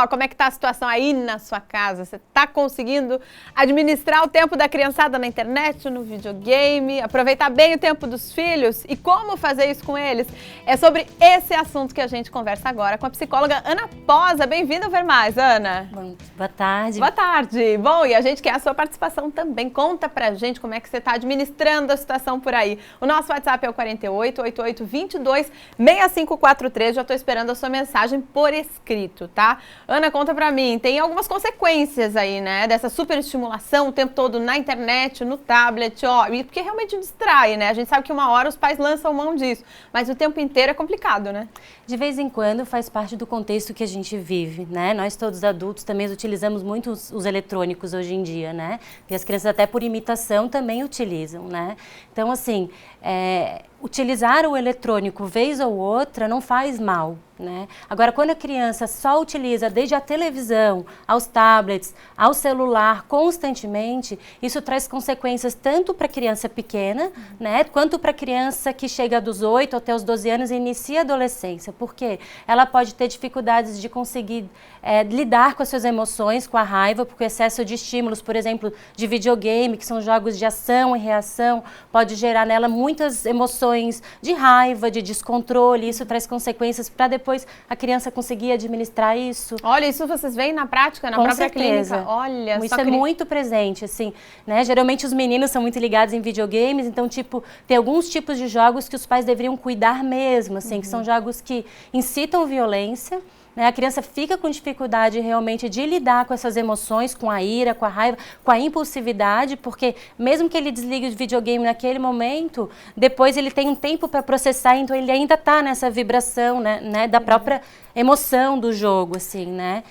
só como é que tá a situação aí na sua casa. Você tá conseguindo administrar o tempo da criançada na internet, no videogame, aproveitar bem o tempo dos filhos e como fazer isso com eles? É sobre esse assunto que a gente conversa agora com a psicóloga Ana Posa. Bem-vinda ao Ver Mais, Ana. Boa tarde. Boa tarde. Bom, e a gente quer a sua participação também. Conta pra gente como é que você tá administrando a situação por aí. O nosso WhatsApp é o 4888226543. Já tô esperando a sua mensagem por escrito, tá? Ana, conta pra mim, tem algumas consequências aí, né, dessa superestimulação o tempo todo na internet, no tablet, ó, e porque realmente distrai, né? A gente sabe que uma hora os pais lançam mão disso, mas o tempo inteiro é complicado, né? De vez em quando faz parte do contexto que a gente vive, né? Nós todos adultos também utilizamos muito os eletrônicos hoje em dia, né? E as crianças até por imitação também utilizam, né? Então, assim, utilizar o eletrônico vez ou outra não faz mal, né? Agora, quando a criança só utiliza desde a televisão, aos tablets, ao celular constantemente, isso traz consequências tanto para a criança pequena, né, quanto para a criança que chega dos 8 até os 12 anos e inicia a adolescência, porque ela pode ter dificuldades de conseguir lidar com as suas emoções, com a raiva, porque o excesso de estímulos, por exemplo, de videogame, que são jogos de ação e reação, pode gerar nela muitas emoções de raiva, de descontrole, isso traz consequências para depois a criança conseguir administrar isso. Olha, isso vocês veem na prática, na própria clínica? Olha, isso é muito presente, assim, né? Geralmente os meninos são muito ligados em videogames, então, tipo, tem alguns tipos de jogos que os pais deveriam cuidar mesmo, assim, que são jogos que incitam violência, né? A criança fica com dificuldade realmente de lidar com essas emoções, com a ira, com a raiva, com a impulsividade, porque mesmo que ele desligue o videogame naquele momento, depois ele tem um tempo para processar, então ele ainda está nessa vibração, né, da própria emoção do jogo, assim, né?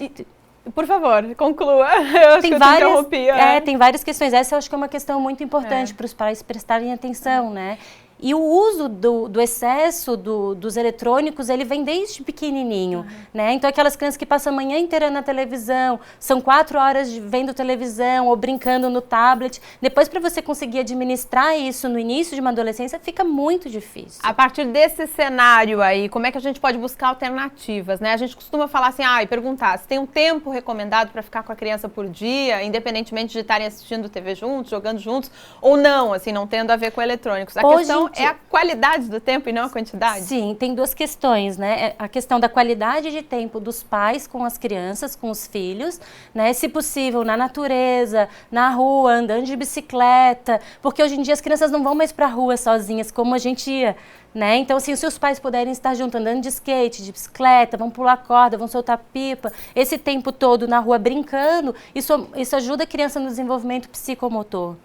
Por favor, conclua. Eu acho que eu te interrompi. Tem várias questões. Essa eu acho que é uma questão muito importante para os pais prestarem atenção, né? E o uso do excesso dos eletrônicos, ele vem desde pequenininho, né? Então, aquelas crianças que passam a manhã inteira na televisão, são 4 horas vendo televisão ou brincando no tablet. Depois, para você conseguir administrar isso no início de uma adolescência, fica muito difícil. A partir desse cenário aí, como é que a gente pode buscar alternativas, né? A gente costuma falar assim, e perguntar se tem um tempo recomendado para ficar com a criança por dia, independentemente de estarem assistindo TV juntos, jogando juntos, ou não, assim, não tendo a ver com eletrônicos. A questão é a qualidade do tempo e não a quantidade? Sim, tem duas questões, né? A questão da qualidade de tempo dos pais com as crianças, com os filhos, né? Se possível, na natureza, na rua, andando de bicicleta, porque hoje em dia as crianças não vão mais para a rua sozinhas como a gente ia, né? Então, assim, se os pais puderem estar juntos, andando de skate, de bicicleta, vão pular corda, vão soltar pipa, esse tempo todo na rua brincando, isso ajuda a criança no desenvolvimento psicomotor.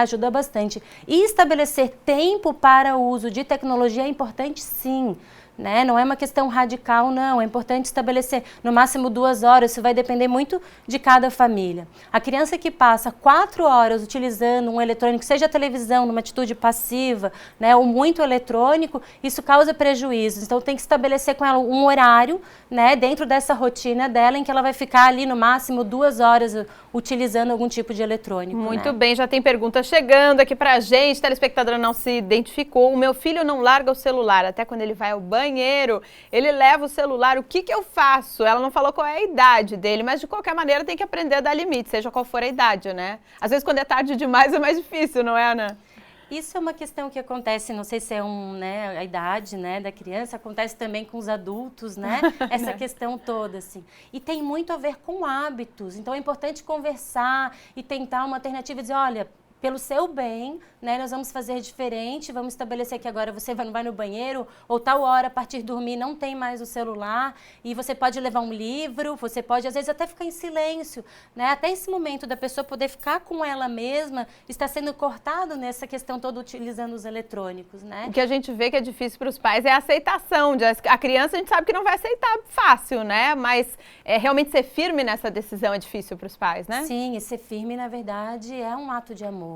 Ajuda bastante. E estabelecer tempo para o uso de tecnologia é importante, sim. Não é uma questão radical, não. É importante estabelecer no máximo 2 horas, isso vai depender muito de cada família. A criança que passa 4 horas utilizando um eletrônico, seja a televisão, numa atitude passiva, ou muito eletrônico, isso causa prejuízos. Então tem que estabelecer com ela um horário, dentro dessa rotina dela, em que ela vai ficar ali no máximo 2 horas utilizando algum tipo de eletrônico. Muito bem, já tem pergunta chegando aqui pra gente, telespectadora não se identificou. O meu filho não larga o celular, até quando ele vai ao banheiro, ele leva o celular, o que eu faço? Ela não falou qual é a idade dele, mas de qualquer maneira tem que aprender a dar limite, seja qual for a idade, né? Às vezes quando é tarde demais é mais difícil, não é, Ana? Isso é uma questão que acontece, não sei se é a idade, da criança, acontece também com os adultos, essa questão toda, assim. E tem muito a ver com hábitos, então é importante conversar e tentar uma alternativa, dizer, olha, pelo seu bem, nós vamos fazer diferente, vamos estabelecer que agora você não vai no banheiro, ou tal hora, a partir de dormir, não tem mais o celular, e você pode levar um livro, você pode, às vezes, até ficar em silêncio, até esse momento da pessoa poder ficar com ela mesma, está sendo cortado nessa questão toda utilizando os eletrônicos, O que a gente vê que é difícil para os pais é a aceitação. A criança, a gente sabe que não vai aceitar fácil, mas realmente ser firme nessa decisão é difícil para os pais, né? Sim, e ser firme, na verdade, é um ato de amor.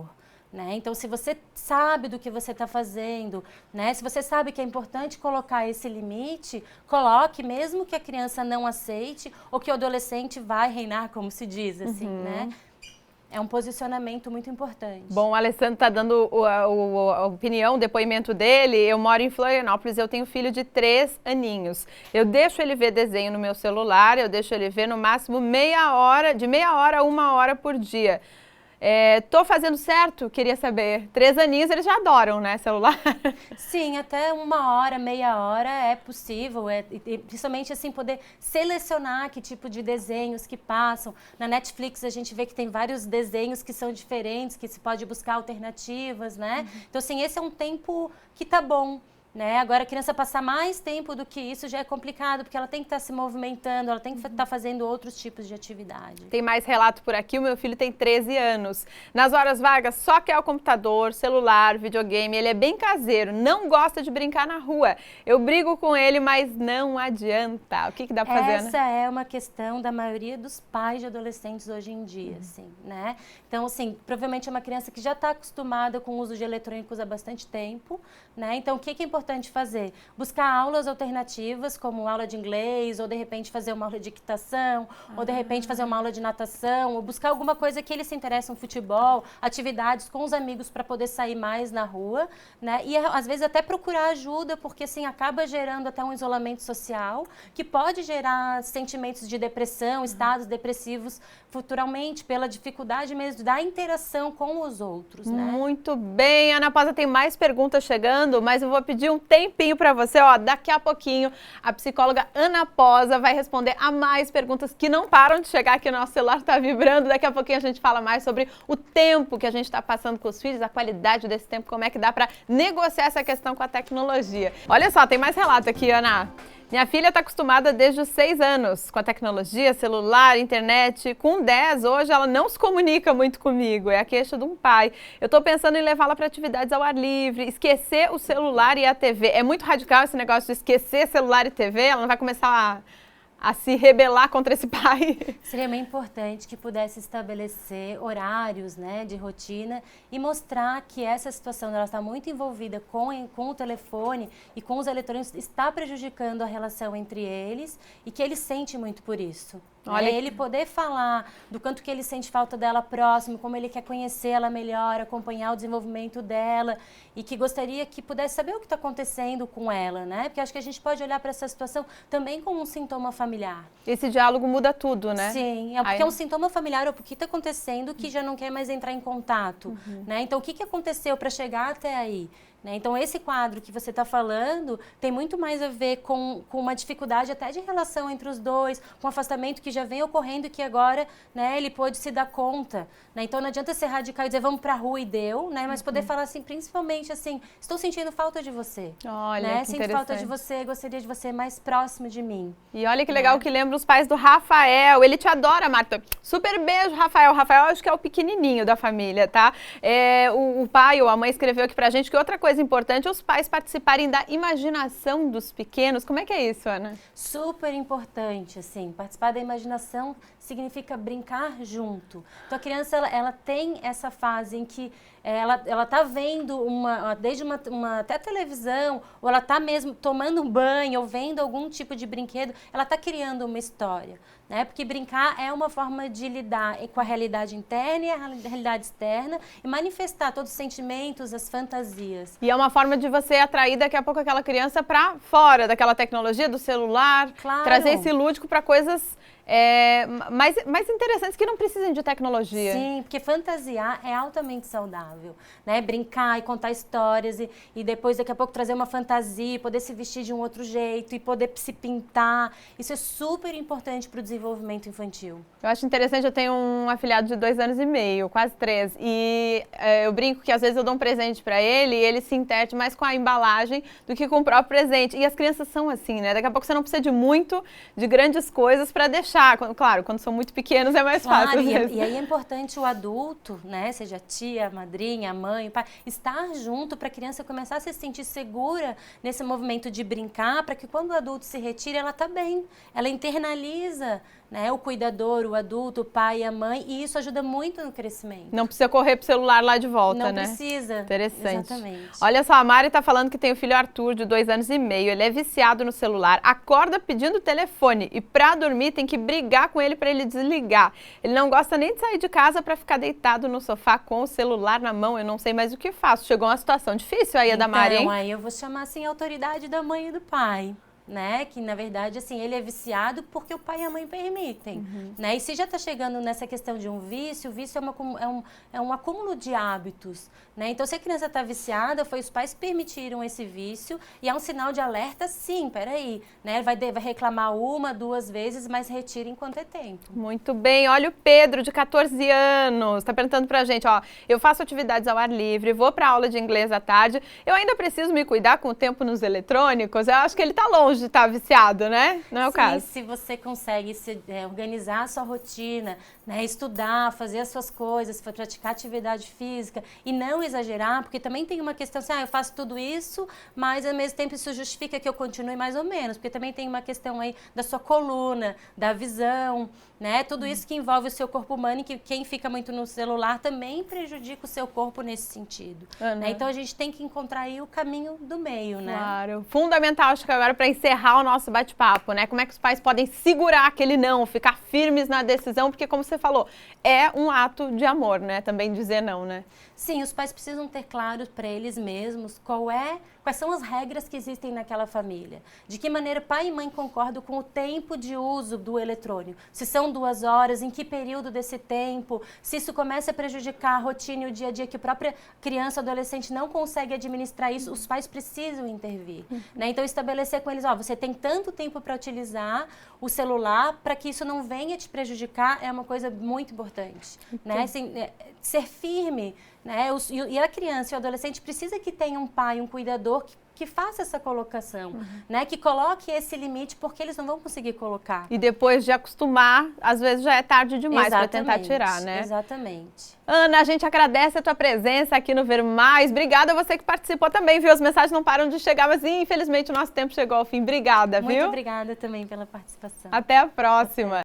Então, se você sabe do que você está fazendo, se você sabe que é importante colocar esse limite, coloque, mesmo que a criança não aceite ou que o adolescente vai reinar, como se diz, assim, é um posicionamento muito importante. Bom, o Alessandro está dando a opinião, o depoimento dele. Eu moro em Florianópolis, eu tenho filho de 3 aninhos. Eu deixo ele ver desenho no meu celular, eu deixo ele ver no máximo meia hora, de meia hora a 1 hora por dia. Tô fazendo certo? Queria saber. 3 aninhos, eles já adoram, né, celular? Sim, até 1 hora, meia hora é possível, principalmente assim, poder selecionar que tipo de desenhos que passam. Na Netflix a gente vê que tem vários desenhos que são diferentes, que se pode buscar alternativas, né? Então, assim, esse é um tempo que tá bom. Né? Agora, a criança passar mais tempo do que isso já é complicado, porque ela tem que estar se movimentando, ela tem que estar fazendo outros tipos de atividade. Tem mais relato por aqui. O meu filho tem 13 anos. Nas horas vagas, só quer o computador, celular, videogame. Ele é bem caseiro, não gosta de brincar na rua. Eu brigo com ele, mas não adianta. O que dá pra fazer, Essa é uma questão da maioria dos pais de adolescentes hoje em dia, assim, né? Então, assim, provavelmente é uma criança que já está acostumada com o uso de eletrônicos há bastante tempo, né? Então, o que é importante fazer? Buscar aulas alternativas, como aula de inglês, ou de repente fazer uma aula de equitação, ou de repente fazer uma aula de natação, ou buscar alguma coisa que ele se interessa, um futebol, atividades com os amigos para poder sair mais na rua, né? E às vezes até procurar ajuda, porque assim acaba gerando até um isolamento social, que pode gerar sentimentos de depressão, estados depressivos futuramente, pela dificuldade mesmo da interação com os outros, né? Muito bem, Ana Paula, tem mais perguntas chegando, mas eu vou pedir um tempinho para você, ó, daqui a pouquinho a psicóloga Ana Posa vai responder a mais perguntas que não param de chegar aqui, o nosso celular está vibrando, daqui a pouquinho a gente fala mais sobre o tempo que a gente está passando com os filhos, a qualidade desse tempo, como é que dá para negociar essa questão com a tecnologia. Olha só, tem mais relato aqui, Ana. Minha filha está acostumada desde os 6 anos com a tecnologia, celular, internet. Com 10, hoje ela não se comunica muito comigo, é a queixa de um pai. Eu estou pensando em levá-la para atividades ao ar livre, esquecer o celular e a TV. É muito radical esse negócio de esquecer celular e TV, ela não vai começar a se rebelar contra esse pai. Seria bem importante que pudesse estabelecer horários, né, de rotina e mostrar que essa situação dela está muito envolvida com o telefone e com os eletrônicos está prejudicando a relação entre eles e que ele sente muito por isso. Olha, ele poder falar do quanto que ele sente falta dela próximo, como ele quer conhecer ela melhor, acompanhar o desenvolvimento dela e que gostaria que pudesse saber o que está acontecendo com ela, né? Porque acho que a gente pode olhar para essa situação também como um sintoma familiar. Esse diálogo muda tudo, né? Sim, porque é um sintoma familiar, ou porque está acontecendo que já não quer mais entrar em contato, né? Então, o que aconteceu para chegar até aí? Né? Então, esse quadro que você está falando tem muito mais a ver com uma dificuldade até de relação entre os dois, com um afastamento que já vem ocorrendo e que agora, né, ele pôde se dar conta. Né? Então, não adianta ser radical e dizer vamos para a rua e deu, né? Mas poder falar assim, principalmente assim, estou sentindo falta de você. Olha, né? que Sinto falta de você, gostaria de você mais próximo de mim. E olha que legal que lembra os pais do Rafael. Ele te adora, Marta. Super beijo, Rafael. Rafael, acho que é o pequenininho da família, tá? O pai ou a mãe escreveu aqui pra gente que outra coisa importante é os pais participarem da imaginação dos pequenos. Como é que é isso, Ana? Super importante, assim. Participar da imaginação significa brincar junto. Então, a criança, ela tem essa fase em que ela tá vendo desde uma até televisão, ou ela tá mesmo tomando um banho, ou vendo algum tipo de brinquedo, ela tá criando uma história, né? Porque brincar é uma forma de lidar com a realidade interna e a realidade externa e manifestar todos os sentimentos, as fantasias. E é uma forma de você atrair daqui a pouco aquela criança para fora daquela tecnologia, do celular, claro. Trazer esse lúdico para coisas mais interessantes que não precisem de tecnologia. Sim, porque fantasiar é altamente saudável, né? Brincar e contar histórias e depois daqui a pouco trazer uma fantasia, poder se vestir de um outro jeito e poder se pintar. Isso é super importante para o desenvolvimento infantil. Eu acho interessante, eu tenho um afilhado de 2 anos e meio, quase 3, e eu brinco que às vezes eu dou um presente para ele e ele se enterte mais com a embalagem do que com o próprio presente. E as crianças são assim, né? Daqui a pouco você não precisa de grandes coisas para deixar. Claro, quando são muito pequenos é mais fácil. E aí é importante o adulto, né, seja a tia, a madrinha, a mãe, o pai, estar junto para a criança começar a se sentir segura nesse movimento de brincar, para que quando o adulto se retira, ela está bem, ela internaliza, né? O cuidador, o adulto, o pai e a mãe, e isso ajuda muito no crescimento. Não precisa correr pro celular lá de volta, né? Não precisa. Interessante. Exatamente. Olha só, a Mari tá falando que tem o filho Arthur, de 2 anos e meio. Ele é viciado no celular, acorda pedindo o telefone e pra dormir tem que brigar com ele pra ele desligar. Ele não gosta nem de sair de casa pra ficar deitado no sofá com o celular na mão. Eu não sei mais o que faço. Chegou uma situação difícil aí, da Mari, hein? Então, aí eu vou chamar, assim, a autoridade da mãe e do pai. Né? Que, na verdade, assim, ele é viciado porque o pai e a mãe permitem, né? E se já está chegando nessa questão de um vício, o vício é um acúmulo de hábitos, né? Então, se a criança está viciada, foi os pais que permitiram esse vício e é um sinal de alerta, sim, peraí, né? Vai reclamar 1, 2 vezes, mas retira enquanto é tempo. Muito bem. Olha o Pedro, de 14 anos, está perguntando pra gente, ó, eu faço atividades ao ar livre, vou para aula de inglês à tarde, eu ainda preciso me cuidar com o tempo nos eletrônicos? Eu acho que ele está longe de estar viciado, né? Não é o caso. Se você consegue organizar a sua rotina, né, estudar, fazer as suas coisas, praticar atividade física e não exagerar, porque também tem uma questão assim, eu faço tudo isso, mas ao mesmo tempo isso justifica que eu continue mais ou menos, porque também tem uma questão aí da sua coluna, da visão, né? Tudo isso que envolve o seu corpo humano e que quem fica muito no celular também prejudica o seu corpo nesse sentido. Né? Então a gente tem que encontrar aí o caminho do meio, né? Claro. Fundamental, acho que agora para encerrar o nosso bate-papo, né? Como é que os pais podem segurar aquele não, ficar firmes na decisão, porque como você falou, é um ato de amor, né? Também dizer não, né? Sim, os pais precisam ter claro para eles mesmos quais são as regras que existem naquela família. De que maneira pai e mãe concordam com o tempo de uso do eletrônico. Se são 2 horas, em que período desse tempo, se isso começa a prejudicar a rotina e o dia a dia, que a própria criança ou adolescente não consegue administrar isso, os pais precisam intervir. Né? Então, estabelecer com eles, você tem tanto tempo para utilizar o celular para que isso não venha te prejudicar é uma coisa muito importante. Né? Assim, ser firme, né? E a criança e o adolescente precisa que tenha um pai, um cuidador que faça essa colocação, né? Que coloque esse limite, porque eles não vão conseguir colocar. E depois de acostumar, às vezes já é tarde demais para tentar tirar, né? Exatamente. Ana, a gente agradece a tua presença aqui no Ver Mais. Obrigada a você que participou também, viu? As mensagens não param de chegar, mas infelizmente o nosso tempo chegou ao fim. Obrigada, viu? Muito obrigada também pela participação. Até a próxima.